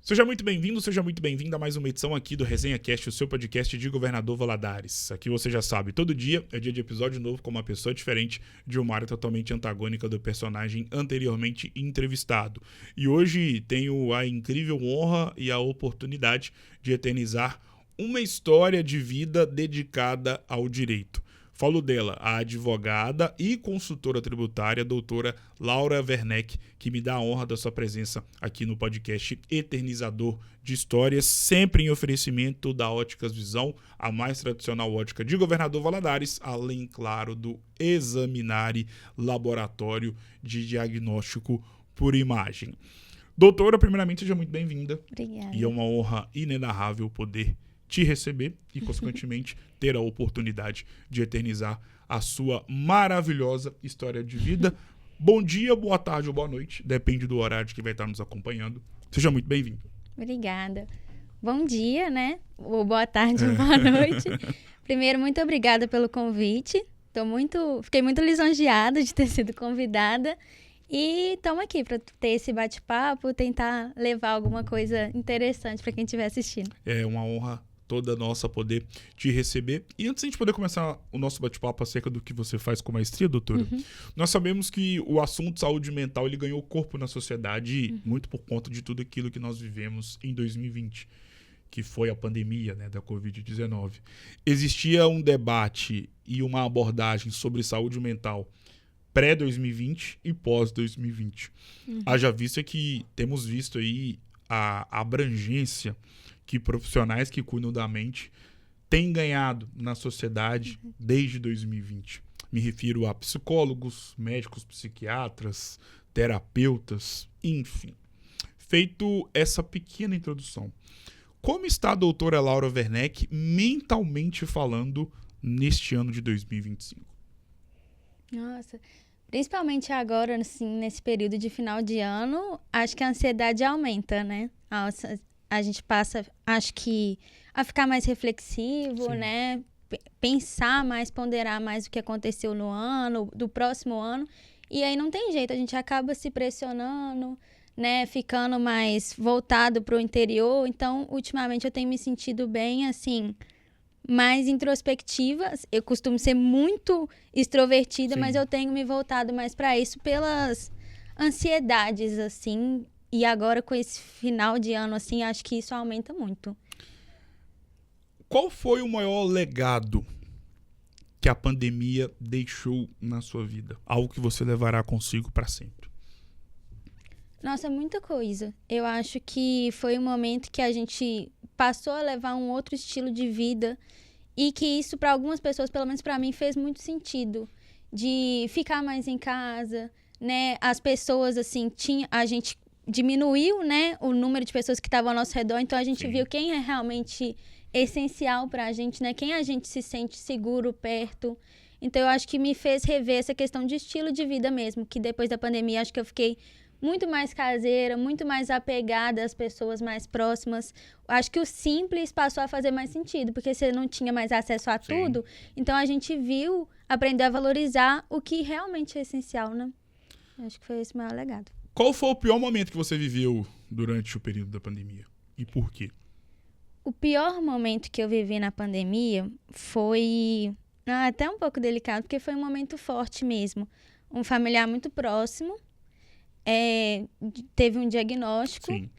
Seja muito bem-vindo, seja muito bem-vinda a mais uma edição aqui do Resenha Cast, o seu podcast de Governador Valadares. Aqui você já sabe, todo dia é dia de episódio novo com uma pessoa diferente de uma área totalmente antagônica do personagem anteriormente entrevistado. E hoje tenho a incrível honra e a oportunidade de eternizar uma história de vida dedicada ao direito. Falo dela, a advogada e consultora tributária, doutora Laura Werneck, que me dá a honra da sua presença aqui no podcast Eternizador de Histórias, sempre em oferecimento da Óticas Visão, a mais tradicional ótica de Governador Valadares, além, claro, do Examinare Laboratório de Diagnóstico por Imagem. Doutora, primeiramente, seja muito bem-vinda. Obrigada. E é uma honra inenarrável poder te receber e, consequentemente, ter a oportunidade de eternizar a sua maravilhosa história de vida. Bom dia, boa tarde ou boa noite, depende do horário de que vai estar nos acompanhando. Seja muito bem-vindo. Obrigada. Bom dia, né? Ou boa tarde ou boa noite. Primeiro, muito obrigada pelo convite. Fiquei muito lisonjeada de ter sido convidada. E estamos aqui para ter esse bate-papo, tentar levar alguma coisa interessante para quem estiver assistindo. É uma honra toda nossa poder te receber. E antes de a gente poder começar o nosso bate-papo acerca do que você faz com maestria, doutora, nós sabemos que o assunto saúde mental ele ganhou corpo na sociedade muito por conta de tudo aquilo que nós vivemos em 2020, que foi a pandemia, né, da Covid-19. Existia um debate e uma abordagem sobre saúde mental pré-2020 e pós-2020. Haja vista que temos visto aí a abrangência que profissionais que cuidam da mente têm ganhado na sociedade desde 2020. Me refiro a psicólogos, médicos, psiquiatras, terapeutas, enfim. Feito essa pequena introdução, como está a doutora Laura Werneck mentalmente falando neste ano de 2025? Nossa, principalmente agora, assim, nesse período de final de ano, acho que a ansiedade aumenta, né? A gente passa, acho que, a ficar mais reflexivo, Sim. né? Pensar mais, ponderar mais o que aconteceu no ano, do próximo ano. E aí não tem jeito, a gente acaba se pressionando, né? Ficando mais voltado para o interior. Então, ultimamente, eu tenho me sentido bem, assim, mais introspectiva. Eu costumo ser muito extrovertida, Sim. mas eu tenho me voltado mais para isso pelas ansiedades, assim. E agora, com esse final de ano, assim, acho que isso aumenta muito. Qual foi o maior legado que a pandemia deixou na sua vida? Algo que você levará consigo para sempre? Nossa, muita coisa. Eu acho que foi um momento que a gente passou a levar um outro estilo de vida e que isso, para algumas pessoas, pelo menos para mim, fez muito sentido. De ficar mais em casa, né? As pessoas, assim, a gente diminuiu, né, o número de pessoas que estavam ao nosso redor, então a gente viu quem é realmente essencial pra gente, né, quem a gente se sente seguro perto. Então eu acho que me fez rever essa questão de estilo de vida mesmo, que depois da pandemia acho que eu fiquei muito mais caseira, muito mais apegada às pessoas mais próximas. Acho que o simples passou a fazer mais sentido, porque você não tinha mais acesso a tudo, então a gente aprendeu a valorizar o que realmente é essencial, né? Acho que foi esse o maior legado. Qual foi o pior momento que você viveu durante o período da pandemia? E por quê? O pior momento que eu vivi na pandemia foi até um pouco delicado, porque foi um momento forte mesmo. Um familiar muito próximo teve um diagnóstico. Sim.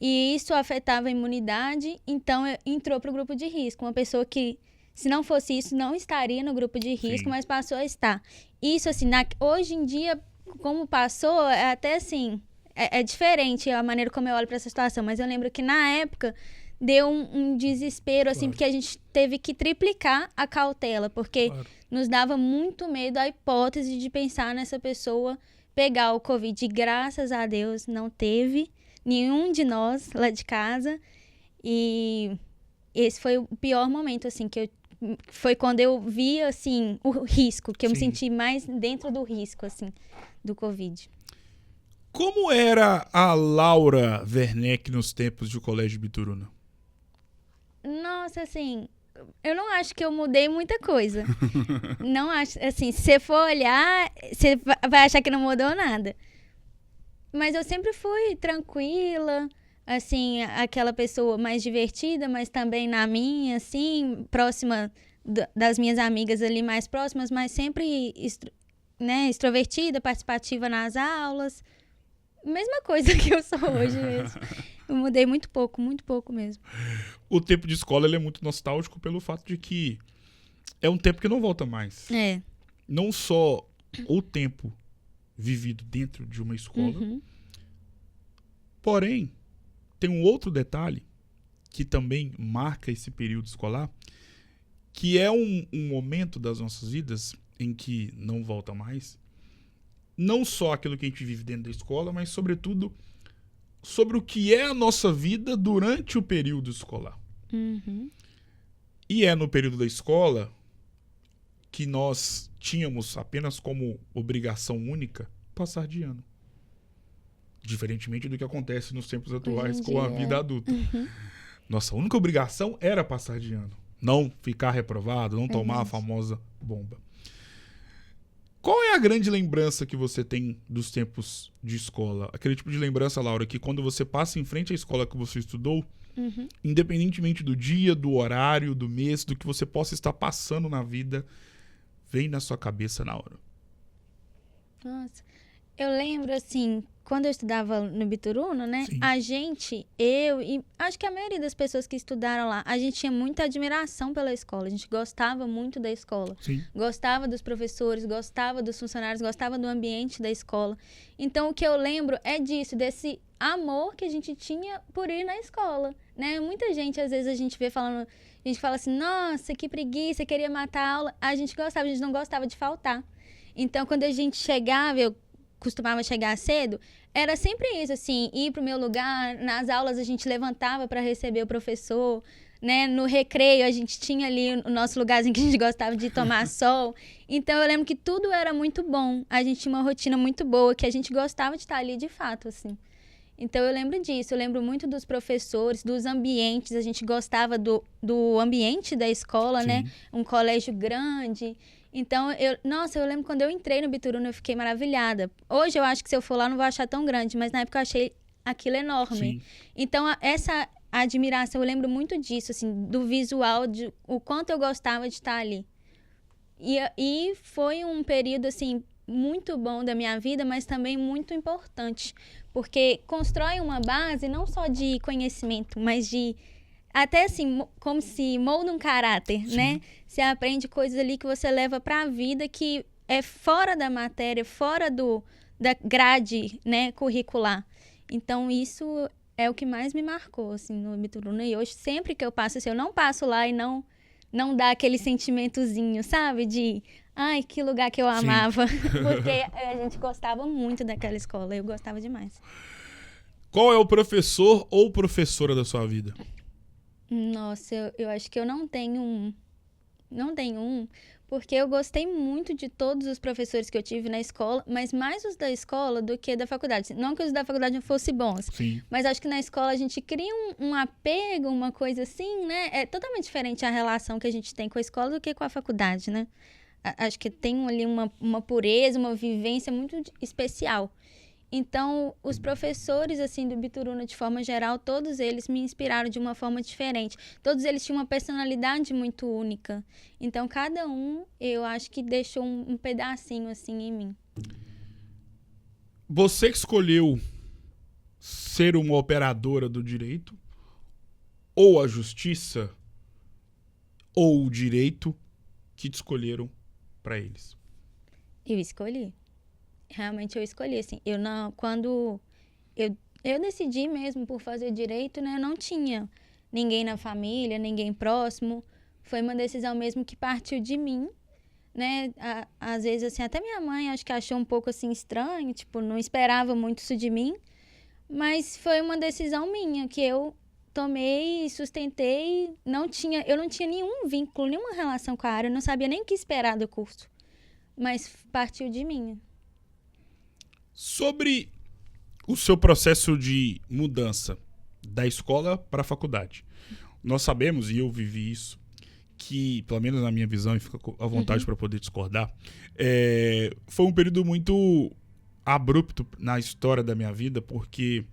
E isso afetava a imunidade, então entrou para o grupo de risco. Uma pessoa que, se não fosse isso, não estaria no grupo de risco, mas passou a estar. Isso, assim, hoje em dia, como passou, é até assim, é diferente a maneira como eu olho para essa situação, mas eu lembro que na época deu um desespero, assim, porque a gente teve que triplicar a cautela, porque nos dava muito medo a hipótese de pensar nessa pessoa pegar o Covid. E graças a Deus não teve nenhum de nós lá de casa, e esse foi o pior momento, assim, foi quando eu vi, assim, o risco, que eu me senti mais dentro do risco, assim, do Covid. Como era a Laura Werneck nos tempos de Colégio Bituruna? Nossa, assim, eu não acho que eu mudei muita coisa. Não acho, assim, se você for olhar, você vai achar que não mudou nada. Mas eu sempre fui tranquila, assim, aquela pessoa mais divertida, mas também na minha, assim, próxima das minhas amigas ali mais próximas, mas sempre né, extrovertida, participativa nas aulas. Mesma coisa que eu sou hoje mesmo. Eu mudei muito pouco mesmo. O tempo de escola ele é muito nostálgico pelo fato de que é um tempo que não volta mais. É. Não só o tempo vivido dentro de uma escola, porém, tem um outro detalhe que também marca esse período escolar, que é um momento das nossas vidas em que não volta mais. Não só aquilo que a gente vive dentro da escola, mas, sobretudo, sobre o que é a nossa vida durante o período escolar. E é no período da escola que nós tínhamos apenas como obrigação única passar de ano. Diferentemente do que acontece nos tempos atuais com a vida adulta. Nossa única obrigação era passar de ano. Não ficar reprovado, não tomar a famosa bomba. Qual é a grande lembrança que você tem dos tempos de escola? Aquele tipo de lembrança, Laura, que quando você passa em frente à escola que você estudou, independentemente do dia, do horário, do mês, do que você possa estar passando na vida, vem na sua cabeça na hora. Nossa, eu lembro, assim, quando eu estudava no Bituruna, né? Sim. A gente, eu e acho que a maioria das pessoas que estudaram lá, a gente tinha muita admiração pela escola. A gente gostava muito da escola. Sim. Gostava dos professores, gostava dos funcionários, gostava do ambiente da escola. Então, o que eu lembro é disso, desse amor que a gente tinha por ir na escola, né? Muita gente, às vezes, a gente vê falando... A gente fala assim, nossa, que preguiça, queria matar a aula. A gente gostava, a gente não gostava de faltar. Então, quando a gente chegava, eu costumava chegar cedo, era sempre isso, assim, ir pro meu lugar, nas aulas a gente levantava para receber o professor, né, no recreio a gente tinha ali o nosso lugarzinho que a gente gostava de tomar sol, então eu lembro que tudo era muito bom, a gente tinha uma rotina muito boa, que a gente gostava de estar ali de fato, assim. Então eu lembro disso, eu lembro muito dos professores, dos ambientes, a gente gostava do ambiente da escola, Sim. né, um colégio grande. Então, eu lembro quando eu entrei no Bituruna, eu fiquei maravilhada. Hoje eu acho que se eu for lá, não vou achar tão grande, mas na época eu achei aquilo enorme. Sim. Então, essa admiração, eu lembro muito disso, assim, do visual, de o quanto eu gostava de estar ali. E foi um período, assim, muito bom da minha vida, mas também muito importante, porque constrói uma base não só de conhecimento, mas de... Até assim, como se molda um caráter, Sim. né? Você aprende coisas ali que você leva para a vida que é fora da matéria, fora da grade, né, curricular. Então, isso é o que mais me marcou, assim, no Bituruna. E hoje, sempre que eu passo, assim, eu não passo lá e não dá aquele sentimentozinho, sabe? De, ai, que lugar que eu amava. Porque a gente gostava muito daquela escola, eu gostava demais. Qual é o professor ou professora da sua vida? Nossa, eu acho que eu não tenho um. Não tenho um, porque eu gostei muito de todos os professores que eu tive na escola, mas mais os da escola do que da faculdade. Não que os da faculdade não fossem bons, Sim. mas acho que na escola a gente cria um apego, uma coisa assim, né? É totalmente diferente a relação que a gente tem com a escola do que com a faculdade, né? Acho que tem ali uma pureza, uma vivência muito especial. Então, os professores, assim, do Bituruna, de forma geral, todos eles me inspiraram de uma forma diferente. Todos eles tinham uma personalidade muito única. Então, cada um, eu acho que deixou um pedacinho, assim, em mim. Você que escolheu ser uma operadora do direito, ou a justiça, ou o direito que te escolheram para eles? Eu escolhi. Realmente eu escolhi, assim, quando eu decidi mesmo por fazer direito, né, eu não tinha ninguém na família, ninguém próximo, foi uma decisão mesmo que partiu de mim, né, às vezes, assim, até minha mãe acho que achou um pouco, assim, estranho, tipo, não esperava muito isso de mim, mas foi uma decisão minha, que eu tomei, sustentei, eu não tinha nenhum vínculo, nenhuma relação com a área, eu não sabia nem o que esperar do curso, mas partiu de mim. Sobre o seu processo de mudança da escola para a faculdade. Nós sabemos, e eu vivi isso, que, pelo menos na minha visão, e fica à vontade para poder discordar, foi um período muito abrupto na história da minha vida, porque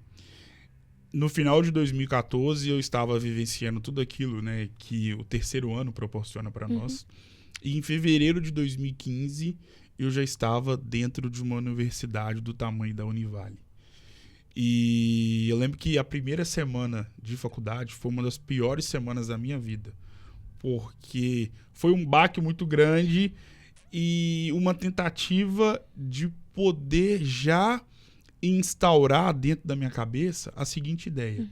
no final de 2014 eu estava vivenciando tudo aquilo, né, que o terceiro ano proporciona para nós. E em fevereiro de 2015 eu já estava dentro de uma universidade do tamanho da Univale. E eu lembro que a primeira semana de faculdade foi uma das piores semanas da minha vida, porque foi um baque muito grande e uma tentativa de poder já instaurar dentro da minha cabeça a seguinte ideia.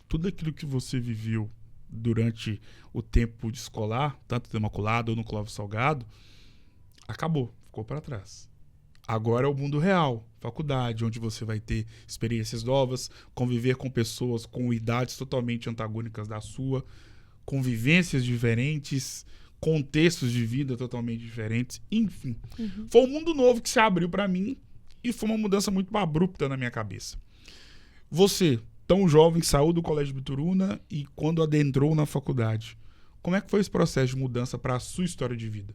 Tudo aquilo que você viveu durante o tempo de escolar, tanto no Imaculado ou no Clóvis Salgado, acabou, ficou para trás. Agora é o mundo real, faculdade, onde você vai ter experiências novas, conviver com pessoas com idades totalmente antagônicas da sua, convivências diferentes, contextos de vida totalmente diferentes, enfim. Foi um mundo novo que se abriu para mim e foi uma mudança muito abrupta na minha cabeça. Você, tão jovem, saiu do Colégio Bituruna e quando adentrou na faculdade, como é que foi esse processo de mudança para a sua história de vida?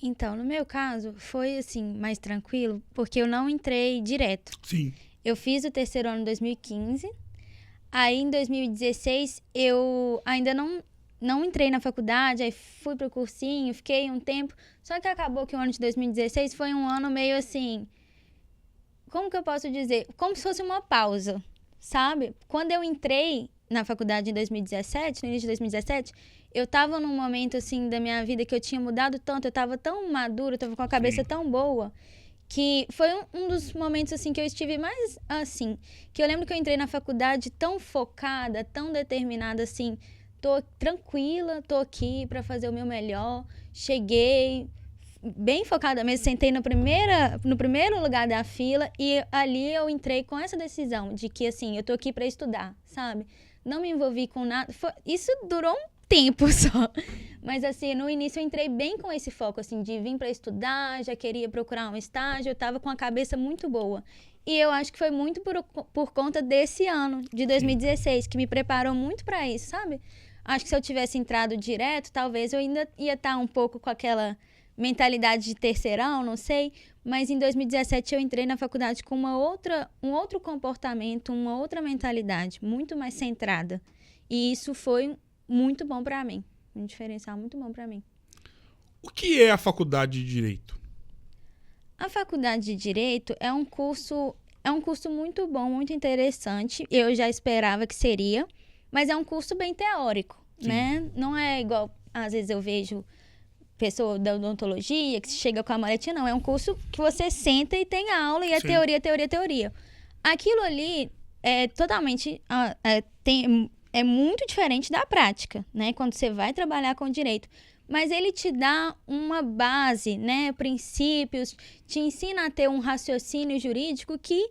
Então, no meu caso, foi assim, mais tranquilo, porque eu não entrei direto. Sim. Eu fiz o terceiro ano em 2015, aí em 2016 eu ainda não entrei na faculdade, aí fui pro cursinho, fiquei um tempo, só que acabou que o ano de 2016 foi um ano meio assim, como que eu posso dizer? Como se fosse uma pausa, sabe? Quando eu entrei na faculdade em 2017, no início de 2017, eu tava num momento, assim, da minha vida que eu tinha mudado tanto, eu tava tão madura, eu tava com a cabeça tão boa, que foi um dos momentos, assim, que eu estive mais, assim, que eu lembro que eu entrei na faculdade tão focada, tão determinada, assim, tô tranquila, tô aqui pra fazer o meu melhor, cheguei bem focada mesmo, sentei no primeiro lugar da fila e ali eu entrei com essa decisão de que, assim, eu tô aqui pra estudar, sabe? Não me envolvi com nada, isso durou um tempo só. Mas, assim, no início eu entrei bem com esse foco, assim, de vir para estudar, já queria procurar um estágio, eu tava com a cabeça muito boa. E eu acho que foi muito por conta desse ano, de 2016, que me preparou muito para isso, sabe? Acho que se eu tivesse entrado direto, talvez eu ainda ia estar um pouco com aquela mentalidade de terceirão, não sei. Mas em 2017 eu entrei na faculdade com um outro comportamento, uma outra mentalidade, muito mais centrada. E isso foi muito bom para mim. Um diferencial muito bom para mim. O que é a faculdade de Direito? A faculdade de Direito é um curso muito bom, muito interessante. Eu já esperava que seria, mas é um curso bem teórico, né? Não é igual, às vezes eu vejo pessoa da odontologia que chega com a maletinha, não. É um curso que você senta e tem aula e é teoria, teoria, teoria. Aquilo ali é totalmente... é muito diferente da prática, né? Quando você vai trabalhar com direito. Mas ele te dá uma base, né? Princípios, te ensina a ter um raciocínio jurídico que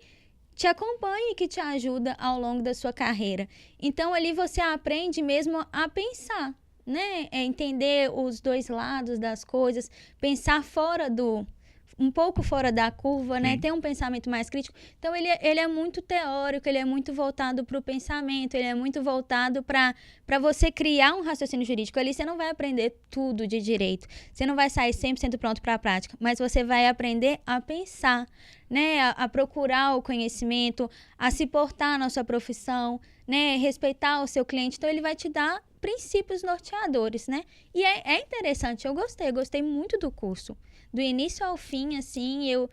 te acompanha e que te ajuda ao longo da sua carreira. Então, ali você aprende mesmo a pensar, né? Entender os dois lados das coisas, pensar um pouco fora da curva, né? Ter um pensamento mais crítico. Então, ele é muito teórico, ele é muito voltado para o pensamento, ele é muito voltado para você criar um raciocínio jurídico. Ali você não vai aprender tudo de direito, você não vai sair 100% pronto para a prática, mas você vai aprender a pensar, né? A procurar o conhecimento, a se portar na sua profissão, né? Respeitar o seu cliente. Então, ele vai te dar princípios norteadores, né? E é interessante, eu gostei muito do curso. Do início ao fim, assim, eu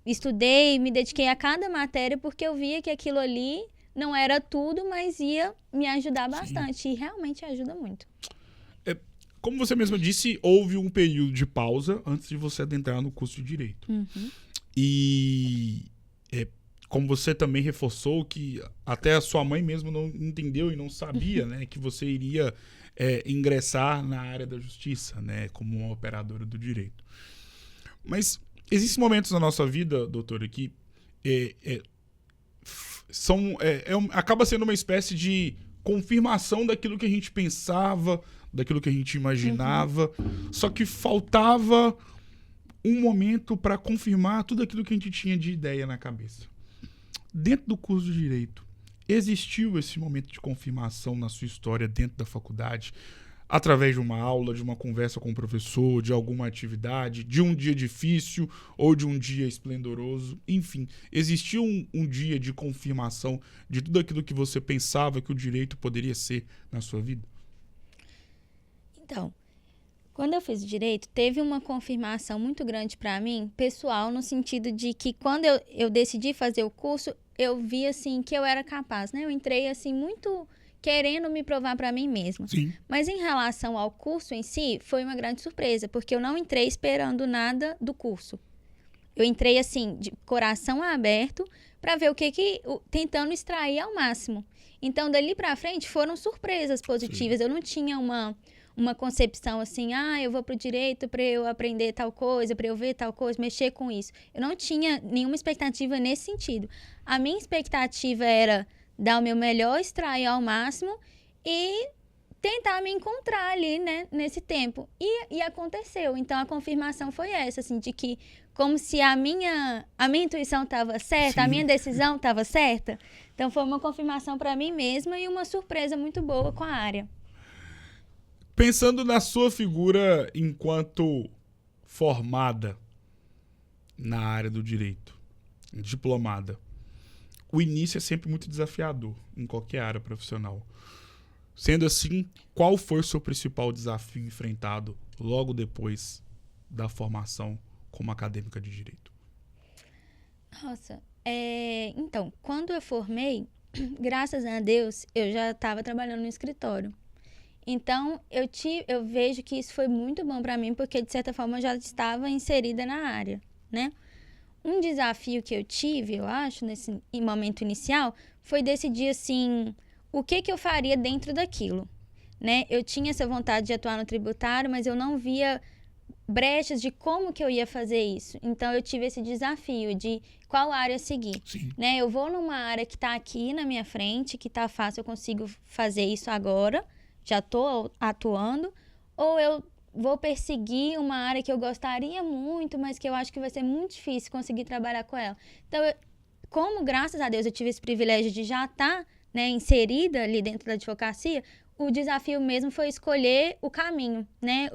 estudei, me dediquei a cada matéria, porque eu via que aquilo ali não era tudo, mas ia me ajudar bastante. E realmente ajuda muito. Como você mesma disse, houve um período de pausa antes de você adentrar no curso de Direito. E como você também reforçou que até a sua mãe mesmo não entendeu e não sabia, né, que você iria ingressar na área da justiça, né, como uma operadora do direito. Mas existem momentos na nossa vida, doutora, que acaba sendo uma espécie de confirmação daquilo que a gente pensava, daquilo que a gente imaginava, só que faltava um momento para confirmar tudo aquilo que a gente tinha de ideia na cabeça. Dentro do curso de Direito, existiu esse momento de confirmação na sua história dentro da faculdade? através de uma aula, de uma conversa com o professor, de alguma atividade, de um dia difícil ou de um dia esplendoroso. Enfim, existiu um dia de confirmação de tudo aquilo que você pensava que o direito poderia ser na sua vida? Então, quando eu fiz direito, teve uma confirmação muito grande para mim, pessoal, no sentido de que quando eu decidi fazer o curso, eu vi, assim, que eu era capaz, né? Eu entrei, assim, muito querendo me provar para mim mesma. Sim. Mas em relação ao curso em si, foi uma grande surpresa, porque eu não entrei esperando nada do curso. Eu entrei, assim, de coração aberto para ver tentando extrair ao máximo. Então, dali para frente, foram surpresas positivas. Sim. Eu não tinha uma concepção assim, eu vou pro direito para eu aprender tal coisa, para eu ver tal coisa, mexer com isso. Eu não tinha nenhuma expectativa nesse sentido. A minha expectativa era dar o meu melhor, extrair ao máximo e tentar me encontrar ali, né, nesse tempo. E aconteceu. Então, a confirmação foi essa, assim, de que como se a minha intuição estava certa, Sim. A minha decisão estava certa. Então, foi uma confirmação para mim mesma e uma surpresa muito boa com a área. Pensando na sua figura enquanto formada na área do direito, diplomada, o início é sempre muito desafiador em qualquer área profissional. Sendo assim, qual foi o seu principal desafio enfrentado logo depois da formação como acadêmica de direito? Nossa, então, quando eu formei, graças a Deus, eu já estava trabalhando no escritório. Então, eu vejo que isso foi muito bom para mim, porque, de certa forma, eu já estava inserida na área, né? Um desafio que eu tive, eu acho, nesse momento inicial, foi decidir, assim, o que eu faria dentro daquilo, né? Eu tinha essa vontade de atuar no tributário, mas eu não via brechas de como que eu ia fazer isso. Então, eu tive esse desafio de qual área seguir, né? Eu vou numa área que está aqui na minha frente, que está fácil, eu consigo fazer isso agora, já estou atuando, ou eu vou perseguir uma área que eu gostaria muito, mas que eu acho que vai ser muito difícil conseguir trabalhar com ela. Então, como, graças a Deus, eu tive esse privilégio de já estar, né, inserida ali dentro da advocacia, o desafio mesmo foi escolher o caminho, né?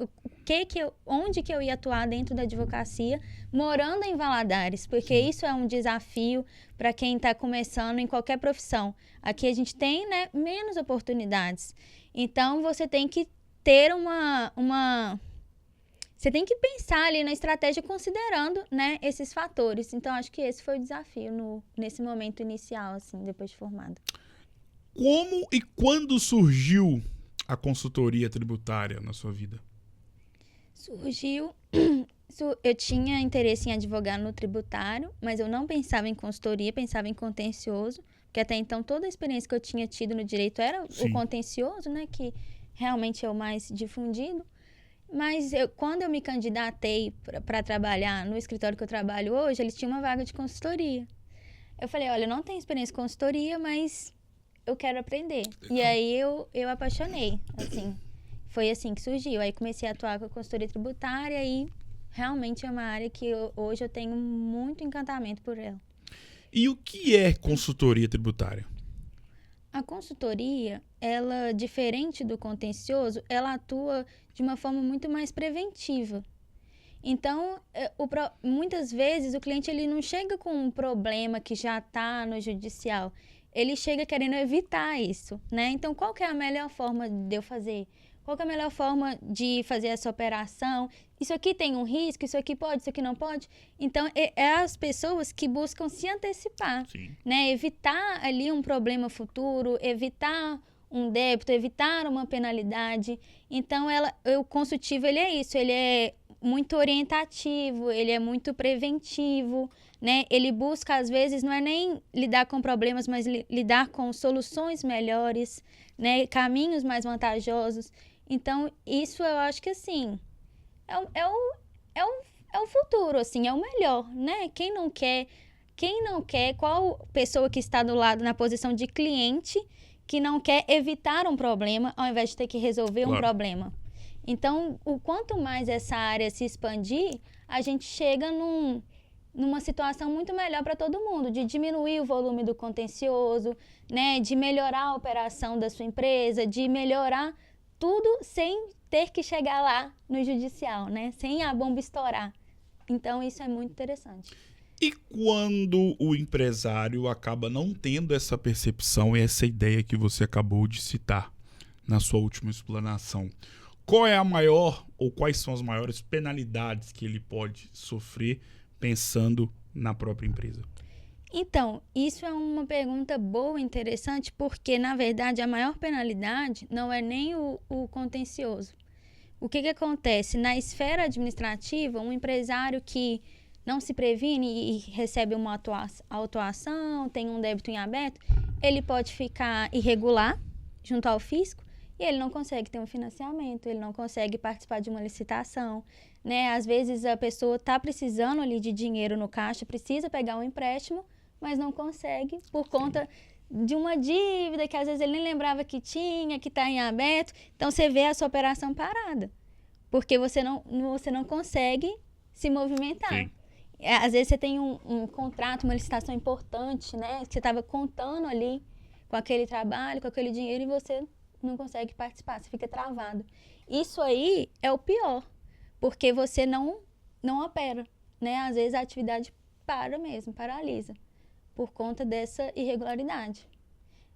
Onde que eu ia atuar dentro da advocacia, morando em Valadares, porque isso é um desafio para quem está começando em qualquer profissão. Aqui a gente tem, né, menos oportunidades. Então, você tem que ter você tem que pensar ali na estratégia considerando, né, esses fatores. Então, acho que esse foi o desafio nesse momento inicial, assim, depois de formada. Como e quando surgiu a consultoria tributária na sua vida? Surgiu... Eu tinha interesse em advogar no tributário, mas eu não pensava em consultoria, pensava em contencioso, porque até então toda a experiência que eu tinha tido no direito era o contencioso, né, que realmente é o mais difundido. Mas quando eu me candidatei para trabalhar no escritório que eu trabalho hoje, eles tinham uma vaga de consultoria. Eu falei, olha, eu não tenho experiência em consultoria, mas eu quero aprender. E aí eu apaixonei, assim. Foi assim que surgiu. Aí comecei a atuar com a consultoria tributária e realmente é uma área que hoje eu tenho muito encantamento por ela. E o que é consultoria tributária? A consultoria, ela, diferente do contencioso, ela atua de uma forma muito mais preventiva. Então, muitas vezes o cliente ele não chega com um problema que já está no judicial. Ele chega querendo evitar isso, né? Então, qual que é a melhor forma de eu fazer? Qual que é a melhor forma de fazer essa operação? Isso aqui tem um risco, isso aqui pode, isso aqui não pode. Então, é as pessoas que buscam se antecipar, né? Evitar ali um problema futuro, evitar um débito, evitar uma penalidade. Então, o consultivo, ele é isso, ele é muito orientativo, ele é muito preventivo, né? Ele busca, às vezes, não é nem lidar com problemas, mas lidar com soluções melhores, né? Caminhos mais vantajosos. Então, isso eu acho que, assim, é o futuro, assim, é o melhor, né? Quem não quer, qual pessoa que está do lado na posição de cliente que não quer evitar um problema ao invés de ter que resolver um problema? Então, o quanto mais essa área se expandir, a gente chega numa situação muito melhor para todo mundo, de diminuir o volume do contencioso, né, de melhorar a operação da sua empresa, de melhorar tudo sem ter que chegar lá no judicial, né? Sem a bomba estourar. Então, isso é muito interessante. E quando o empresário acaba não tendo essa percepção e essa ideia que você acabou de citar na sua última explanação, qual é a maior ou quais são as maiores penalidades que ele pode sofrer pensando na própria empresa? Então, isso é uma pergunta boa e interessante, porque, na verdade, a maior penalidade não é nem o contencioso. O que acontece? Na esfera administrativa, um empresário que não se previne e recebe uma autuação, tem um débito em aberto, ele pode ficar irregular junto ao fisco e ele não consegue ter um financiamento, ele não consegue participar de uma licitação, né? Às vezes a pessoa está precisando ali de dinheiro no caixa, precisa pegar um empréstimo, mas não consegue por conta de uma dívida que às vezes ele nem lembrava que tinha, que está em aberto. Então você vê a sua operação parada, porque você não consegue se movimentar. Sim. Às vezes você tem um contrato, uma licitação importante, né? Que você estava contando ali com aquele trabalho, com aquele dinheiro, e você não consegue participar, você fica travado. Isso aí é o pior, porque você não opera, né? Às vezes a atividade para mesmo, paralisa, por conta dessa irregularidade.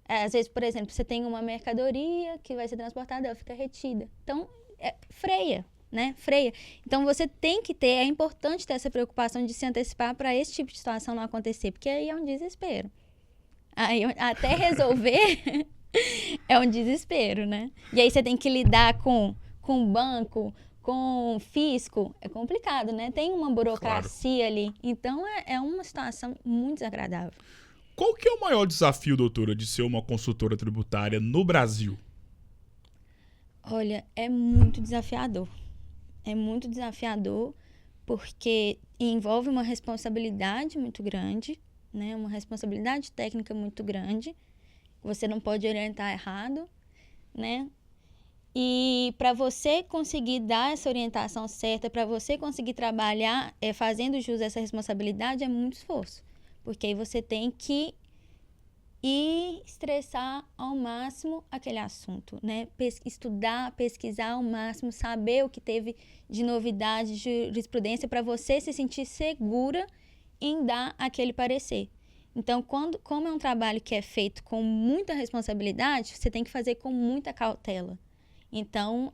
Às vezes, por exemplo, você tem uma mercadoria que vai ser transportada, ela fica retida. Então, freia. Né? Freia. Então você tem que ter, é importante ter essa preocupação de se antecipar para esse tipo de situação não acontecer, porque aí é um desespero. Aí até resolver é um desespero, né? E aí você tem que lidar com banco, com fisco, é complicado, né? Tem uma burocracia ali. Então é uma situação muito desagradável. Qual que é o maior desafio, doutora, de ser uma consultora tributária no Brasil? Olha, é muito desafiador. É muito desafiador porque envolve uma responsabilidade muito grande, né? Uma responsabilidade técnica muito grande. Você não pode orientar errado, né? E para você conseguir dar essa orientação certa, para você conseguir trabalhar fazendo jus a essa responsabilidade, é muito esforço. Porque aí você tem que e estressar ao máximo aquele assunto, né? Estudar, pesquisar ao máximo, saber o que teve de novidade, de jurisprudência, para você se sentir segura em dar aquele parecer. Então, como é um trabalho que é feito com muita responsabilidade, você tem que fazer com muita cautela. Então,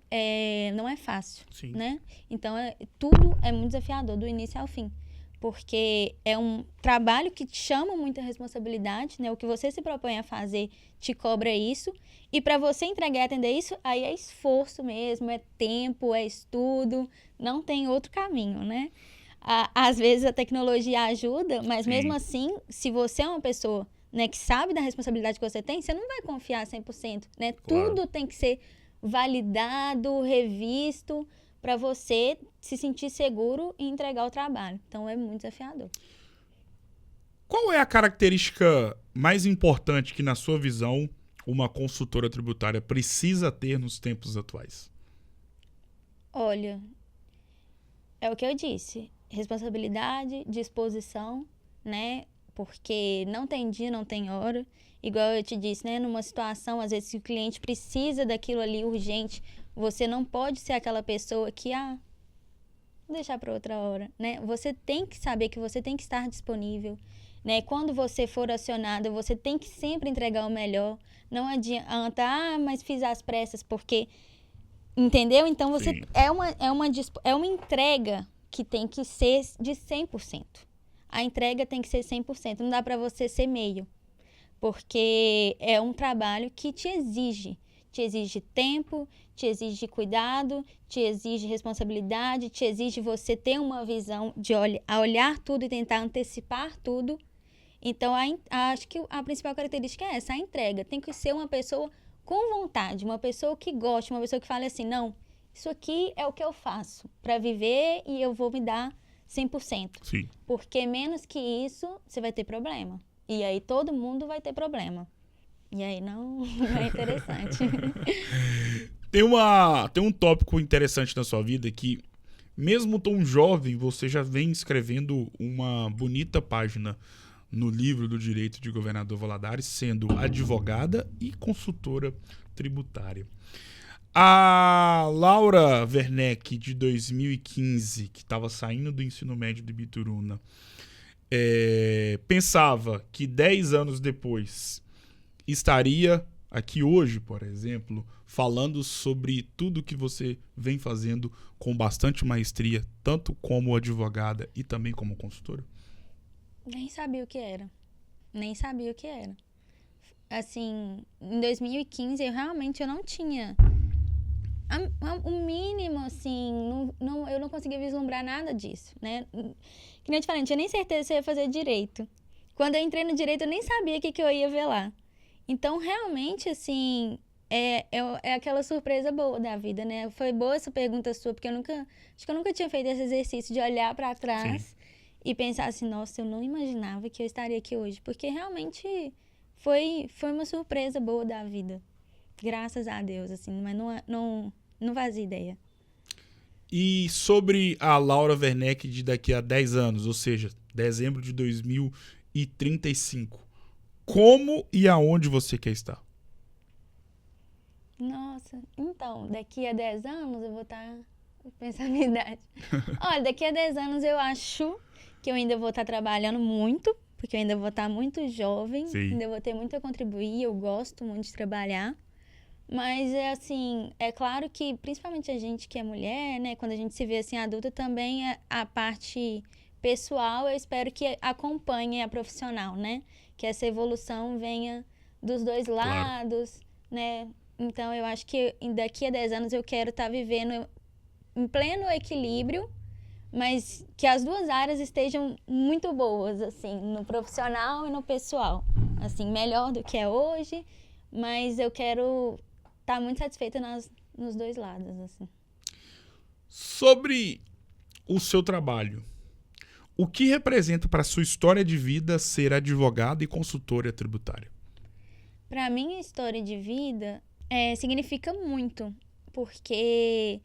não é fácil, Sim. Né? Então, tudo é muito desafiador, do início ao fim. Porque é um trabalho que te chama muita responsabilidade, né? O que você se propõe a fazer te cobra isso. E para você entregar e atender isso, aí é esforço mesmo, é tempo, é estudo. Não tem outro caminho, né? Às vezes a tecnologia ajuda, mas Sim. Mesmo assim, se você é uma pessoa, né, que sabe da responsabilidade que você tem, você não vai confiar 100%, né? Claro. Tudo tem que ser validado, revisto, para você se sentir seguro e entregar o trabalho. Então, é muito desafiador. Qual é a característica mais importante que, na sua visão, uma consultora tributária precisa ter nos tempos atuais? Olha, é o que eu disse. Responsabilidade, disposição, né? Porque não tem dia, não tem hora. Igual eu te disse, né? Numa situação, às vezes, se o cliente precisa daquilo ali urgente, você não pode ser aquela pessoa que, vou deixar para outra hora, né? Você tem que saber que você tem que estar disponível, né? Quando você for acionado, você tem que sempre entregar o melhor. Não adianta, mas fiz às pressas, porque... Entendeu? Então, você é uma entrega que tem que ser de 100%. A entrega tem que ser 100%. Não dá para você ser meio. Porque é um trabalho que te exige tempo, te exige cuidado, te exige responsabilidade, te exige você ter uma visão de olhar tudo e tentar antecipar tudo. Então, acho que a principal característica é essa, a entrega. Tem que ser uma pessoa com vontade, uma pessoa que goste, uma pessoa que fale assim, não, isso aqui é o que eu faço para viver e eu vou me dar 100%. Sim. Porque menos que isso, você vai ter problema. E aí todo mundo vai ter problema. E aí não é interessante. Tem um tópico interessante na sua vida que, mesmo tão jovem, você já vem escrevendo uma bonita página no livro do Direito de Governador Valadares, sendo advogada e consultora tributária. A Laura Werneck, de 2015, que estava saindo do ensino médio de Bituruna, pensava que 10 anos depois estaria aqui hoje, por exemplo, falando sobre tudo que você vem fazendo com bastante maestria, tanto como advogada e também como consultora? Nem sabia o que era. Nem sabia o que era. Assim, em 2015, eu realmente não tinha o mínimo, assim, eu não conseguia vislumbrar nada disso, né? Que nem eu te falei, não tinha nem certeza se eu ia fazer direito. Quando eu entrei no direito, eu nem sabia o que eu ia ver lá. Então, realmente, assim, é aquela surpresa boa da vida, né? Foi boa essa pergunta sua, porque acho que eu nunca tinha feito esse exercício de olhar para trás. Sim. E pensar assim, nossa, eu não imaginava que eu estaria aqui hoje. Porque realmente foi uma surpresa boa da vida. Graças a Deus, assim, mas não fazia ideia. E sobre a Laura Werneck de daqui a 10 anos, ou seja, dezembro de 2035, como e aonde você quer estar? Nossa, então, daqui a 10 anos eu vou estar... Pensar a minha idade. Olha, daqui a 10 anos eu acho que eu ainda vou estar trabalhando muito, porque eu ainda vou estar muito jovem, Sim. ainda vou ter muito a contribuir, eu gosto muito de trabalhar. Mas, assim, é claro que, principalmente a gente que é mulher, né, quando a gente se vê assim adulta, também a parte pessoal, eu espero que acompanhe a profissional, né? Que essa evolução venha dos dois lados, né? Então, eu acho que daqui a 10 anos eu quero estar vivendo em pleno equilíbrio, mas que as duas áreas estejam muito boas, assim, no profissional e no pessoal. Assim, melhor do que é hoje, mas eu quero estar muito satisfeita nos dois lados, assim. Sobre o seu trabalho, o que representa para a sua história de vida ser advogada e consultora tributária? Para mim, a história de vida significa muito, porque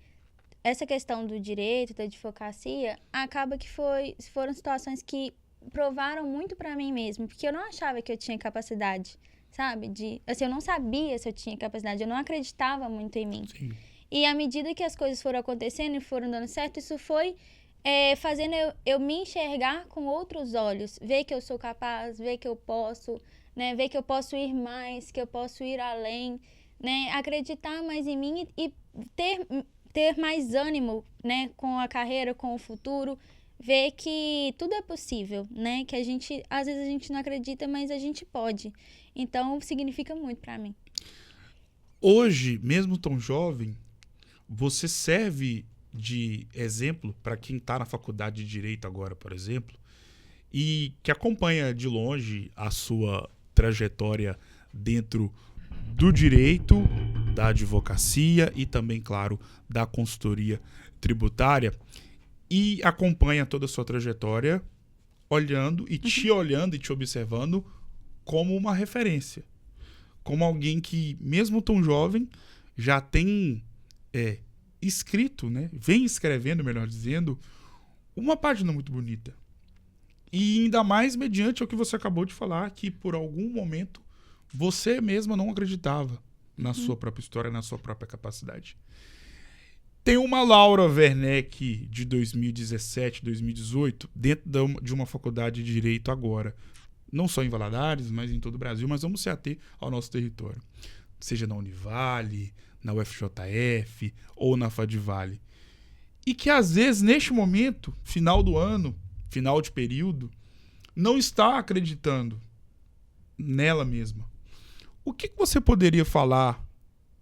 essa questão do direito, da advocacia, acaba que foram situações que provaram muito para mim mesmo, porque eu não achava que eu tinha capacidade, sabe? Assim, eu não sabia se eu tinha capacidade, eu não acreditava muito em mim. Sim. E à medida que as coisas foram acontecendo e foram dando certo, isso foi fazendo eu me enxergar com outros olhos, ver que eu sou capaz, ver que eu posso, né? Ver que eu posso ir mais, que eu posso ir além, né? Acreditar mais em mim e ter mais ânimo, né? Com a carreira, com o futuro, ver que tudo é possível, né? Que às vezes a gente não acredita, mas a gente pode. Então, significa muito para mim. Hoje, mesmo tão jovem, você serve de exemplo para quem está na faculdade de Direito agora, por exemplo, e que acompanha de longe a sua trajetória dentro do direito, da advocacia e também, claro, da consultoria tributária, e acompanha toda a sua trajetória olhando e te observando como uma referência, como alguém que, mesmo tão jovem, já tem escrito, né? Vem escrevendo, melhor dizendo, uma página muito bonita. E ainda mais mediante o que você acabou de falar, que por algum momento você mesma não acreditava na sua própria história, na sua própria capacidade. Tem uma Laura Werneck de 2017, 2018, dentro de uma faculdade de Direito agora. Não só em Valadares, mas em todo o Brasil, mas vamos se ater ao nosso território. Seja na Univale, na UFJF ou na Fadivale. E que às vezes, neste momento, final do ano, final de período, não está acreditando nela mesma. O que você poderia falar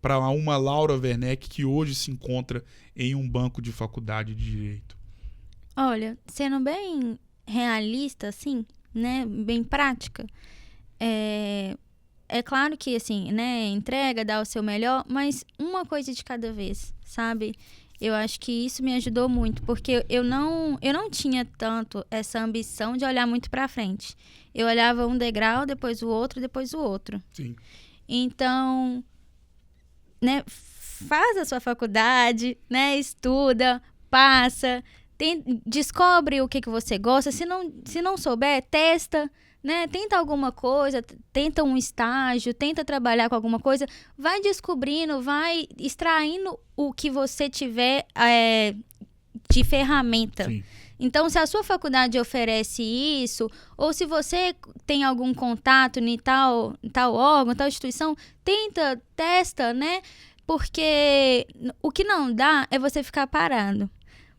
para uma Laura Werneck que hoje se encontra em um banco de faculdade de Direito? Olha, sendo bem realista, assim, né, bem prática, é claro que, assim, né, entrega, dá o seu melhor, mas uma coisa de cada vez, sabe? Eu acho que isso me ajudou muito, porque eu não tinha tanto essa ambição de olhar muito para frente. Eu olhava um degrau, depois o outro, depois o outro. Sim. Então, né, faz a sua faculdade, né, estuda, passa, descobre o que você gosta. Se não souber, testa, né? Tenta alguma coisa, tenta um estágio, tenta trabalhar com alguma coisa, vai descobrindo, vai extraindo o que você tiver de ferramenta. Sim. Então, se a sua faculdade oferece isso, ou se você tem algum contato em tal órgão, tal instituição, testa, né? Porque o que não dá é você ficar parado.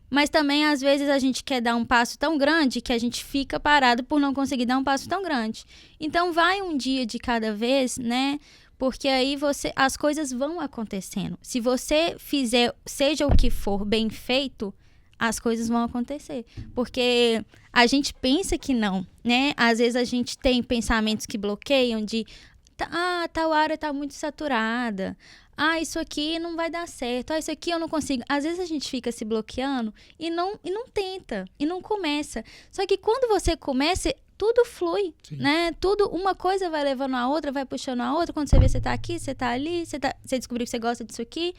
Mas também, às vezes, a gente quer dar um passo tão grande que a gente fica parado por não conseguir dar um passo tão grande. Então, vai um dia de cada vez, né? Porque aí as coisas vão acontecendo. Se você fizer, seja o que for, bem feito, as coisas vão acontecer. Porque a gente pensa que não, né? Às vezes a gente tem pensamentos que bloqueiam de tal área tá muito saturada. Isso aqui não vai dar certo. Isso aqui eu não consigo. Às vezes a gente fica se bloqueando e não tenta, e não começa. Só que quando você começa, tudo flui, Sim. né? Tudo, uma coisa vai levando a outra, vai puxando a outra. Quando você vê, você tá aqui, você tá ali, você descobriu que você gosta disso aqui.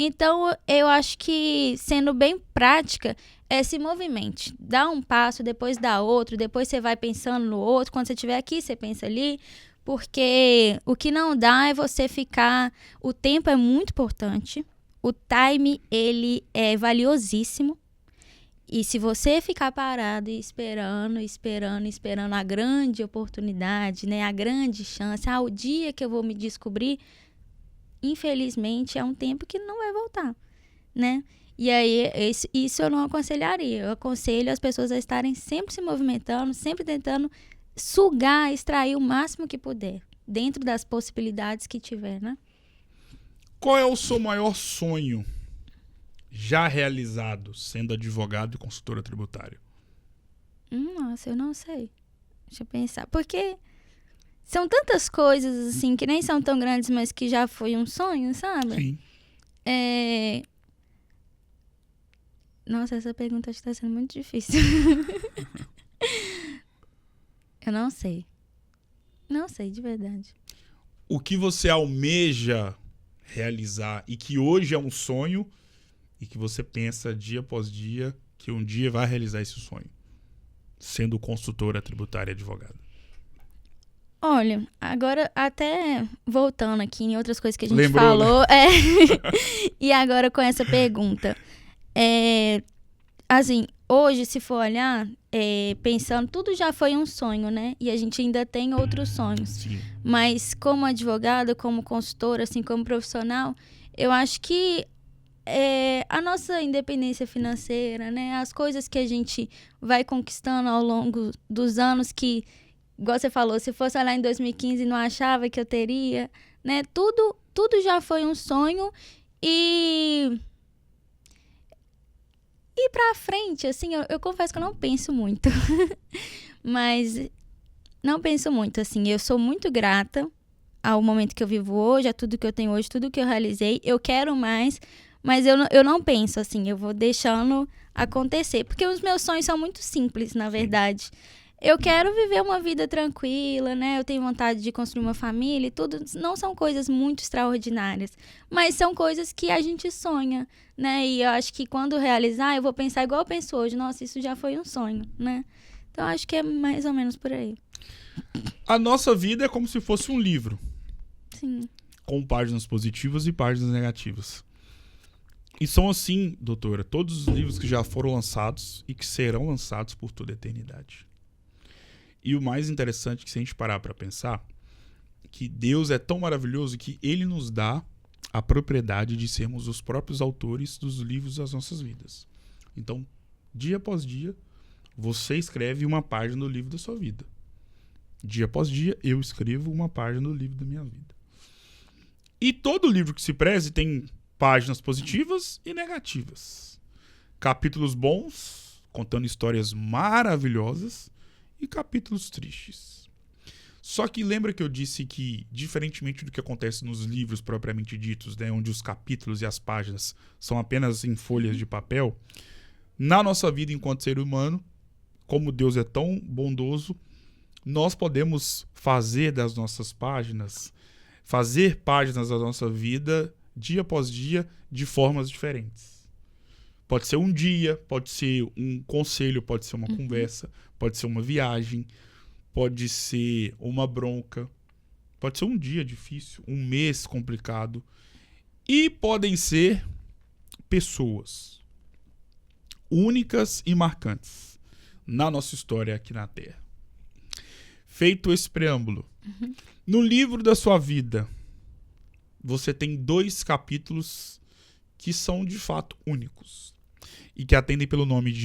Então, eu acho que, sendo bem prática, se movimente. Dá um passo, depois dá outro, depois você vai pensando no outro. Quando você estiver aqui, você pensa ali. Porque o que não dá é você ficar... O tempo é muito importante. O time, ele é valiosíssimo. E se você ficar parado e esperando a grande oportunidade, né? A grande chance, o dia que eu vou me descobrir... Infelizmente, é um tempo que não vai voltar, né? E aí, isso eu não aconselharia. Eu aconselho as pessoas a estarem sempre se movimentando, sempre tentando sugar, extrair o máximo que puder, dentro das possibilidades que tiver, né? Qual é o seu maior sonho já realizado sendo advogado e consultora tributária? Nossa, eu não sei. Deixa eu pensar. Porque... São tantas coisas, assim, que nem são tão grandes, mas que já foi um sonho, sabe? Sim. Nossa, essa pergunta está sendo muito difícil. Eu não sei. Não sei, de verdade. O que você almeja realizar e que hoje é um sonho e que você pensa dia após dia que um dia vai realizar esse sonho, sendo consultora tributária e advogada? Olha, agora até voltando aqui em outras coisas que a gente Lembrou, falou, e agora com essa pergunta, assim, hoje se for olhar, pensando, tudo já foi um sonho, né? E a gente ainda tem outros sonhos. Sim. Mas como advogada, como consultora, assim, como profissional, eu acho que a nossa independência financeira, né? As coisas que a gente vai conquistando ao longo dos anos que, igual você falou, se fosse lá em 2015 não achava que eu teria, né? Tudo já foi um sonho e pra frente, assim, eu confesso que eu não penso muito. Mas não penso muito, assim, eu sou muito grata ao momento que eu vivo hoje, a tudo que eu tenho hoje, tudo que eu realizei. Eu quero mais, mas eu não penso, assim, eu vou deixando acontecer. Porque os meus sonhos são muito simples, na verdade. Eu quero viver uma vida tranquila, né? Eu tenho vontade de construir uma família e tudo. Não são coisas muito extraordinárias, mas são coisas que a gente sonha, né? E eu acho que quando realizar, eu vou pensar igual eu penso hoje. Nossa, isso já foi um sonho, né? Então, acho que é mais ou menos por aí. A nossa vida é como se fosse um livro. Sim. Com páginas positivas e páginas negativas. E são assim, doutora, todos os livros que já foram lançados e que serão lançados por toda a eternidade. E o mais interessante, que se a gente parar para pensar, que Deus é tão maravilhoso que Ele nos dá a propriedade de sermos os próprios autores dos livros das nossas vidas. Então, dia após dia, você escreve uma página do livro da sua vida. Dia após dia, eu escrevo uma página do livro da minha vida. E todo livro que se preze tem páginas positivas e negativas. Capítulos bons, contando histórias maravilhosas, e capítulos tristes. Só que lembra que eu disse que, diferentemente do que acontece nos livros propriamente ditos, né, onde os capítulos e as páginas são apenas em folhas de papel, na nossa vida enquanto ser humano, como Deus é tão bondoso, nós podemos fazer das nossas páginas, fazer páginas da nossa vida, dia após dia, de formas diferentes. Pode ser um dia, pode ser um conselho, pode ser uma conversa, pode ser uma viagem, pode ser uma bronca, pode ser um dia difícil, um mês complicado. E podem ser pessoas únicas e marcantes na nossa história aqui na Terra. Feito esse preâmbulo, no livro da sua vida, você tem 2 capítulos que são de fato únicos e que atendem pelos nomes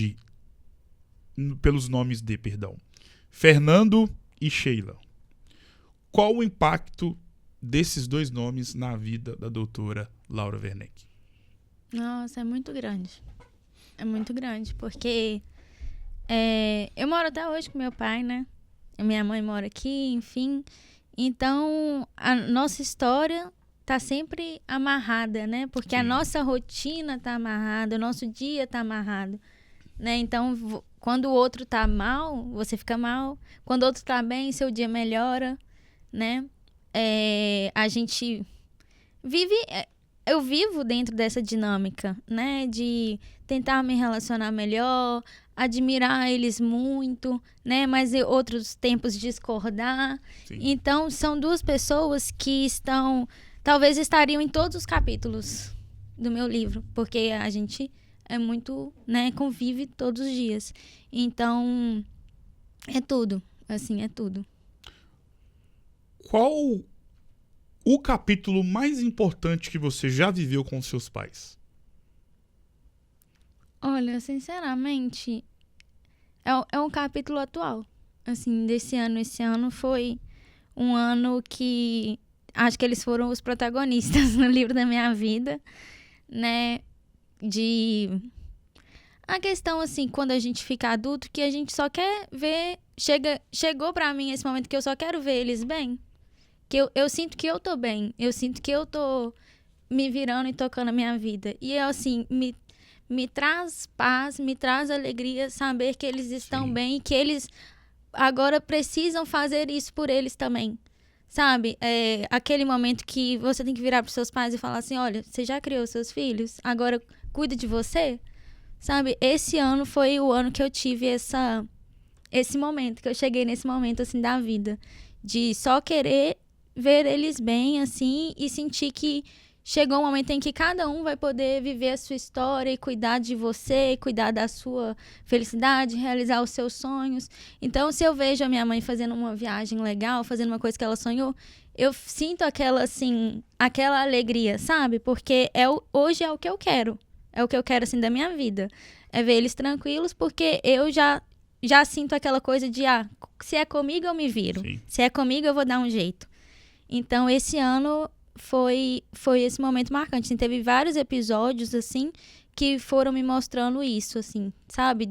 de Fernando e Sheila. Qual o impacto desses 2 nomes na vida da doutora Laura Werneck? Nossa, é muito grande. É muito grande, porque eu moro até hoje com meu pai, né? Minha mãe mora aqui, enfim. Então, a nossa história tá sempre amarrada, né? Porque a nossa rotina tá amarrada, o nosso dia tá amarrado, né? Então, quando o outro tá mal, você fica mal. Quando o outro tá bem, seu dia melhora, né? A gente vive... Eu vivo dentro dessa dinâmica, né? De tentar me relacionar melhor, admirar eles muito, né? Mas em outros tempos discordar. Sim. Então, são 2 pessoas que talvez estariam em todos os capítulos do meu livro, porque a gente é muito, né? Convive todos os dias. Então, é tudo, assim, é tudo. Qual o capítulo mais importante que você já viveu com seus pais? Olha, sinceramente, é um capítulo atual, assim, desse ano. Esse ano foi um ano que acho que eles foram os protagonistas no livro da minha vida, né? A questão, assim, quando a gente fica adulto, que a gente só quer ver... Chegou pra mim esse momento que eu só quero ver eles bem. Que eu sinto que eu tô bem. Eu sinto que eu tô me virando e tocando a minha vida. E, assim, me traz paz, me traz alegria saber que eles estão bem e que eles agora precisam fazer isso por eles também. Sabe? Aquele momento que você tem que virar pros seus pais e falar assim, olha, você já criou seus filhos? Agora cuida de você? Sabe? Esse ano foi o ano que eu tive esse momento, que eu cheguei nesse momento, assim, da vida. De só querer ver eles bem, assim, e sentir que chegou um momento em que cada um vai poder viver a sua história e cuidar de você, e cuidar da sua felicidade, realizar os seus sonhos. Então, se eu vejo a minha mãe fazendo uma viagem legal, fazendo uma coisa que ela sonhou, eu sinto aquela alegria, sabe? Porque hoje é o que eu quero. É o que eu quero, assim, da minha vida. É ver eles tranquilos, porque eu já sinto aquela coisa de, se é comigo eu me viro. Sim. Se é comigo eu vou dar um jeito. Então, esse ano foi esse momento marcante. Assim, teve vários episódios, assim, que foram me mostrando isso, assim, sabe?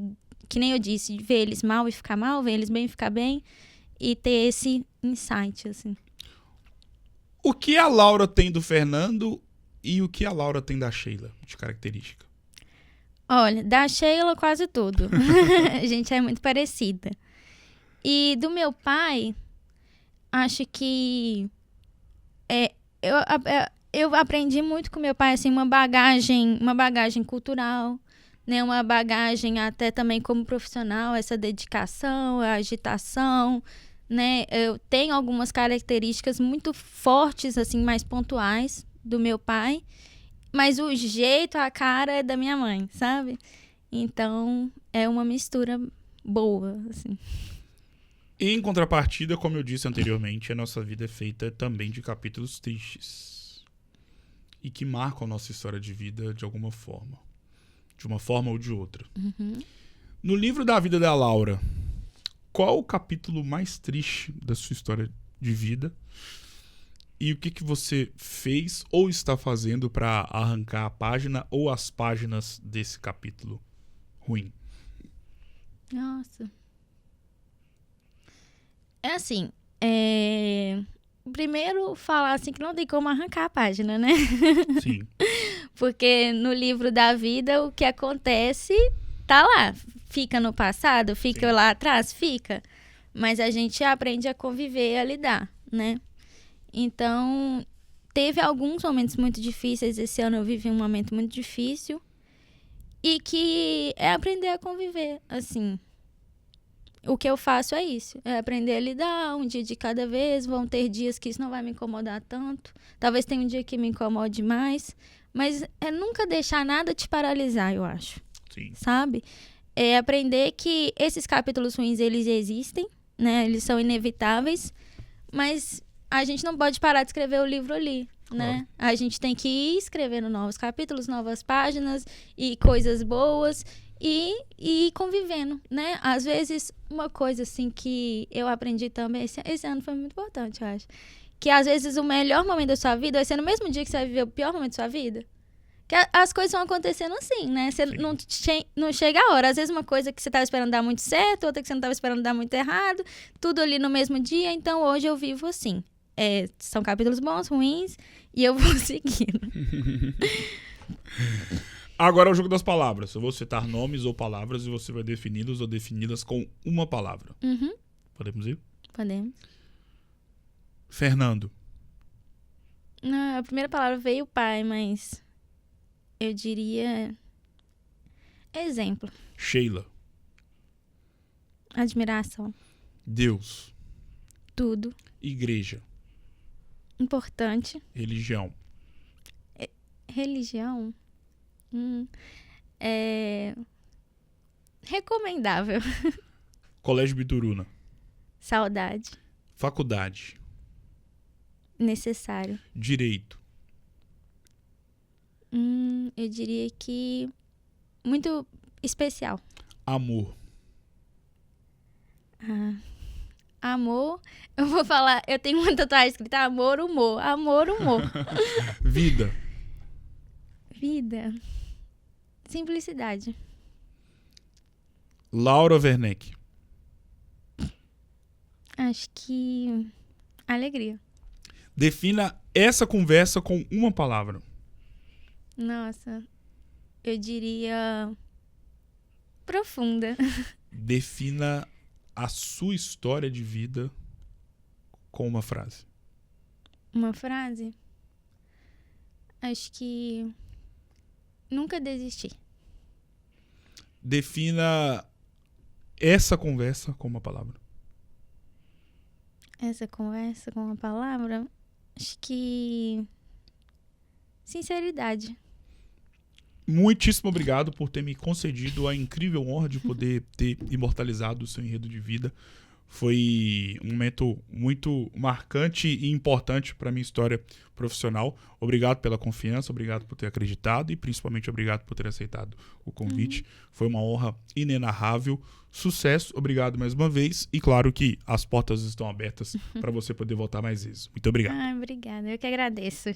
Que nem eu disse, ver eles mal e ficar mal, ver eles bem e ficar bem, e ter esse insight, assim. O que a Laura tem do Fernando e o que a Laura tem da Sheila, de característica? Olha, da Sheila quase tudo. A gente é muito parecida. E do meu pai, acho que eu aprendi muito com meu pai, assim, uma bagagem cultural, né? Uma bagagem até também como profissional, essa dedicação, a agitação, né? Eu tenho algumas características muito fortes, assim, mais pontuais do meu pai, mas o jeito, a cara é da minha mãe, sabe? Então, é uma mistura boa, assim. Em contrapartida, como eu disse anteriormente, a nossa vida é feita também de capítulos tristes e que marcam a nossa história de vida de alguma forma. De uma forma ou de outra. Uhum. No livro da vida da Laura, qual o capítulo mais triste da sua história de vida? E o que você fez ou está fazendo para arrancar a página ou as páginas desse capítulo ruim? Nossa. É assim, primeiro falar assim que não tem como arrancar a página, né? Sim. Porque no livro da vida o que acontece tá lá. Fica no passado, fica lá atrás, fica. Mas a gente aprende a conviver, a lidar, né? Então, teve alguns momentos muito difíceis. Esse ano eu vivi um momento muito difícil. E que é aprender a conviver, assim. o que eu faço é isso. É aprender a lidar um dia de cada vez. Vão ter dias que isso não vai me incomodar tanto. Talvez tenha um dia que me incomode mais. Mas é nunca deixar nada te paralisar, eu acho. Sim. Sabe? É aprender que esses capítulos ruins, eles existem, né? Eles são inevitáveis. Mas a gente não pode parar de escrever o livro ali, né? A gente tem que ir escrevendo novos capítulos, novas páginas e coisas boas e ir convivendo, né? Às vezes, uma coisa assim que eu aprendi também, esse ano foi muito importante, eu acho. Que às vezes o melhor momento da sua vida vai ser no mesmo dia que você vai viver o pior momento da sua vida. Que as coisas vão acontecendo assim, né? Você não chega a hora. Às vezes uma coisa que você estava esperando dar muito certo, outra que você não estava esperando dar muito errado, tudo ali no mesmo dia. Então hoje eu vivo assim. São capítulos bons, ruins, e eu vou seguindo. Agora é o jogo das palavras. Eu vou citar nomes ou palavras e você vai defini-los ou defini-las com uma palavra. Uhum. Podemos ir? Podemos. Fernando. Não, a primeira palavra veio pai, mas eu diria exemplo. Sheila. Admiração. Deus. Tudo. Igreja. Importante. Religião. Religião. Recomendável. Colégio Bituruna. Saudade. Faculdade. Necessário. Direito. Eu diria que muito especial. Amor. Amor, eu vou falar, eu tenho uma tatuagem escrita amor, humor. Amor, humor. Vida. Vida. Simplicidade. Laura Werneck. Acho que alegria. Defina essa conversa com uma palavra. Nossa, eu diria profunda. Defina a sua história de vida com uma frase. Uma frase? Acho que nunca desisti. Defina essa conversa com uma palavra. Essa conversa com uma palavra? Acho que sinceridade. Muitíssimo obrigado por ter me concedido a incrível honra de poder ter imortalizado o seu enredo de vida. Foi um momento muito marcante e importante para a minha história profissional. Obrigado pela confiança, obrigado por ter acreditado e principalmente obrigado por ter aceitado o convite. Foi uma honra inenarrável. Sucesso, obrigado mais uma vez. E claro que as portas estão abertas para você poder voltar mais vezes. Muito obrigado. Obrigada, eu que agradeço.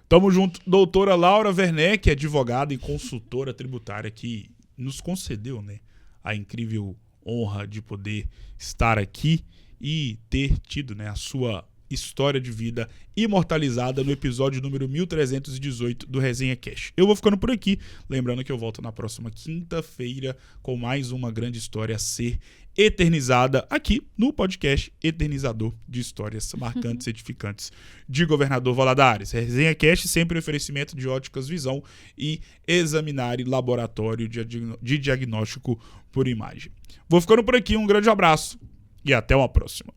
Tamo junto. Doutora Laura Werneck, advogada e consultora tributária que nos concedeu, né, a incrível honra de poder estar aqui e ter tido, né, a sua história de vida imortalizada no episódio número 1318 do Resenha Cash. Eu vou ficando por aqui, lembrando que eu volto na próxima quinta-feira com mais uma grande história a ser eternizada aqui no podcast Eternizador de Histórias Marcantes e Edificantes de Governador Valadares. Resenha Cash, sempre oferecimento de óticas Visão e Examinare Laboratório de Diagnóstico por Imagem. Vou ficando por aqui, um grande abraço e até uma próxima.